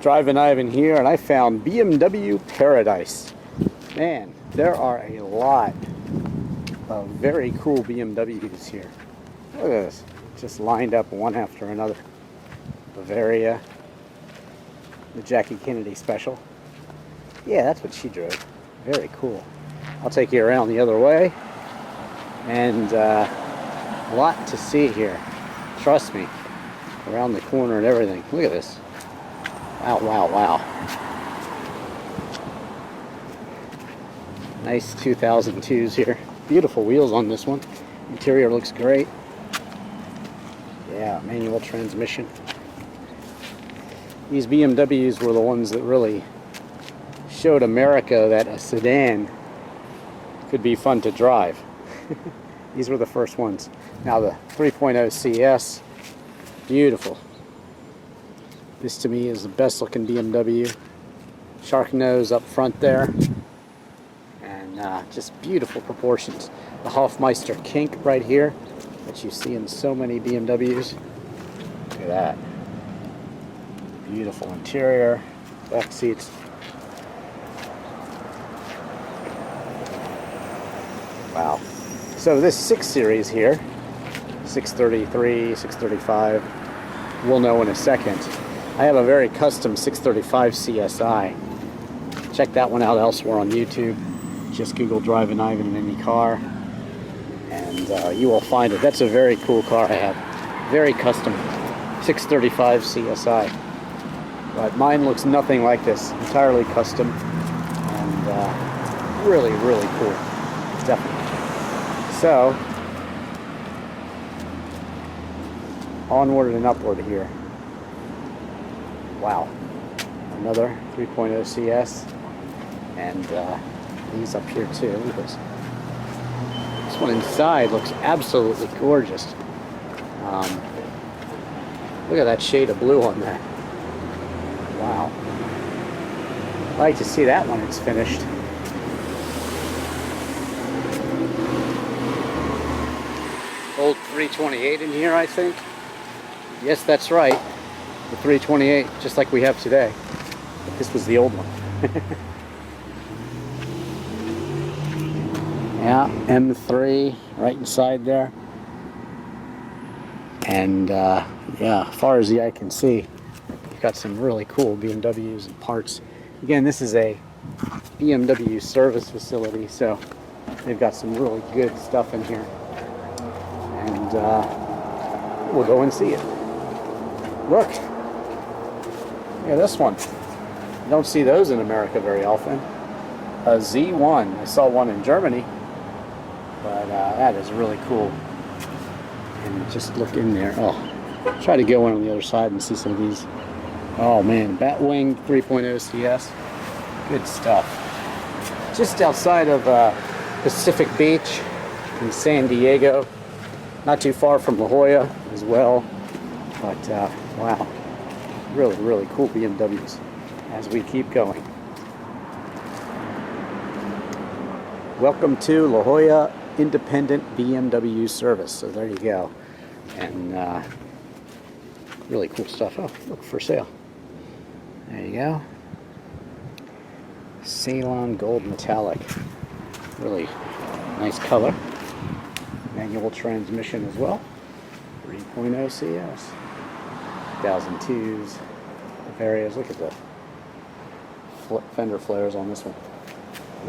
Drivin Ivan here, and I found BMW Paradise. Man, there are a lot of very cool BMWs here. Look at this, just lined up one after another. Bavaria, the Jackie Kennedy special. Yeah, that's what she drove. Very cool. I'll take you around the other way, and a lot to see here. Trust me, around the corner and everything. Look at this. Wow, wow, wow. Nice 2002s here. Beautiful wheels on this one. Interior looks great. Yeah, manual transmission. These BMWs were the ones that really showed America that a sedan could be fun to drive. These were the first ones. Now the 3.0 CS, beautiful. This to me is the best looking BMW. Shark nose up front there. And just beautiful proportions. The Hofmeister kink right here that you see in so many BMWs. Look at that. Beautiful interior, back seats. Wow. So this 6 Series here, 633, 635, we'll know in a second. I have a very custom 635 CSI. Check that one out elsewhere on YouTube. Just Google Drivin Ivan in any car, and you will find it. That's a very cool car I have. Very custom 635 CSI. But mine looks nothing like this. Entirely custom, and really, really cool. Definitely. So, onward and upward here. Wow. Another 3.0 CS. And these up here too. Look at this. This one inside looks absolutely gorgeous. Look at that shade of blue on that. Wow. I'd like to see that when it's finished. Old 328 in here, I think. Yes, that's right. The 328, just like we have today. But this was the old one. Yeah, M3 right inside there. And yeah, as far as the eye can see, you've got some really cool BMWs and parts. Again, this is a BMW service facility, so they've got some really good stuff in here. And we'll go and see it. Look at this one. You don't see those in America very often. A Z1. I saw one in Germany, but that is really cool. And just look in there. Oh, try to go in on the other side and see some of these. Oh man, Batwing 3.0 CS. Good stuff. Just outside of Pacific Beach in San Diego. Not too far from La Jolla as well. But wow, really, really cool BMWs as we keep going. Welcome to La Jolla Independent BMW Service. So there you go. And really cool stuff. Oh, look, for sale. There you go. Ceylon Gold Metallic. Really nice color. Manual transmission as well. 3.0 CS. 2002s. Bavarias. Look at the fender flares on this one.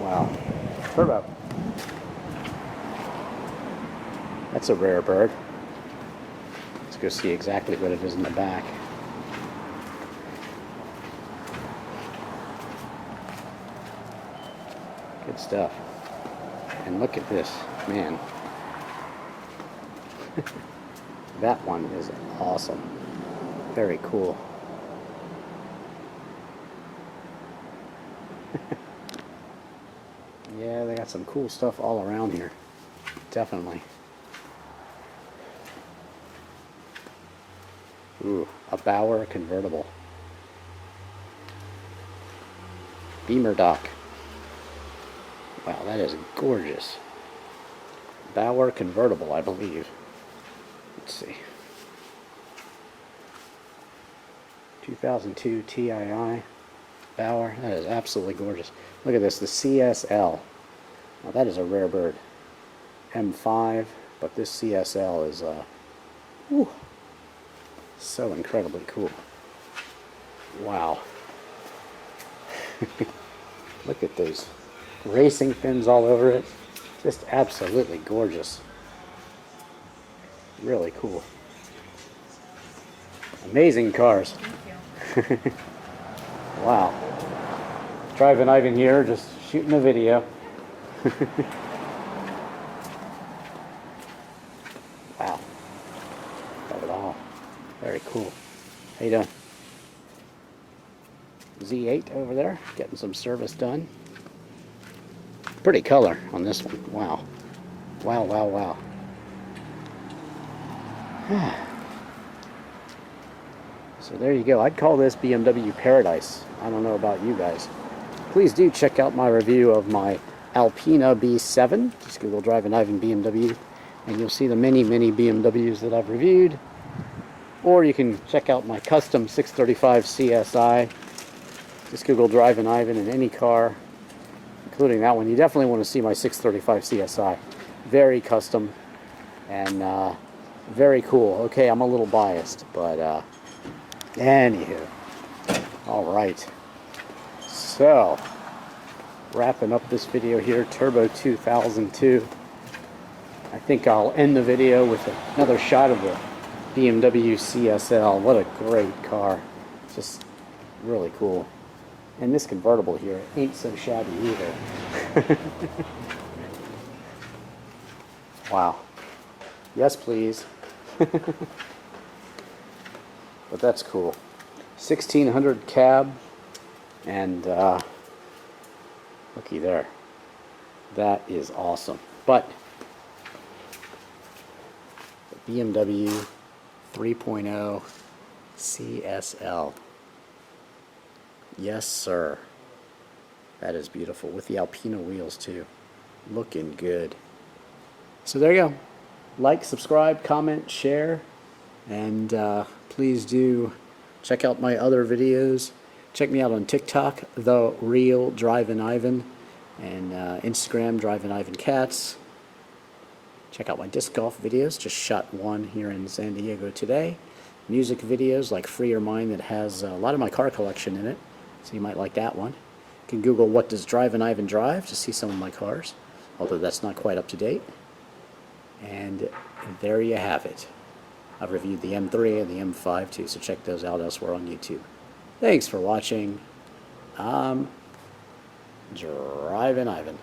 Wow. Turbo. That's a rare bird. Let's go see exactly what it is in the back. Good stuff. And look at this, man. That one is awesome. Very cool. Yeah, they got some cool stuff all around here. Definitely. Ooh, a Bauer convertible. Beamer dock. Wow, that is gorgeous. Bauer convertible, I believe. Let's see. 2002 TII Bauer. That is absolutely gorgeous. Look at this, the CSL. Now that is a rare bird. M5, but this CSL is whew, so incredibly cool. Wow. Look at those racing fins all over it. Just absolutely gorgeous. Really cool. Amazing cars. Thank you. Wow. Drivin Ivan here, just shooting a video. Wow. Got it all. Very cool. How you doing? Z8 over there, getting some service done. Pretty color on this one. Wow. Wow, wow, wow. So there you go. I'd call this BMW Paradise. I don't know about you guys. Please do check out my review of my Alpina B7. Just Google Drivin Ivan BMW and you'll see the many, many BMWs that I've reviewed. Or you can check out my custom 635 CSI. Just Google Drivin Ivan in any car, including that one. You definitely want to see my 635 CSI. Very custom and very cool. Okay, I'm a little biased, but anywho. All right. So, wrapping up this video here, Turbo 2002. I think I'll end the video with another shot of the BMW CSL. What a great car. Just really cool. And this convertible here ain't so shabby either. Wow. Yes, please. But that's cool. 1600 cab. And looky there. That is awesome. But the BMW 3.0 CSL. Yes, sir. That is beautiful. With the Alpina wheels, too. Looking good. So there you go. Like, subscribe, comment, share. And please do check out my other videos. Check me out on TikTok, The Real Drivin Ivan. And Instagram, Drivin Ivan Cats. Check out my disc golf videos. Just shot one here in San Diego today. Music videos like Free Your Mind that has a lot of my car collection in it. So you might like that one. You can Google what does Drivin Ivan drive to see some of my cars, although that's not quite up to date. And there you have it. I've reviewed the M3 and the M5 too, so check those out elsewhere on YouTube. Thanks for watching. Drivin Ivan.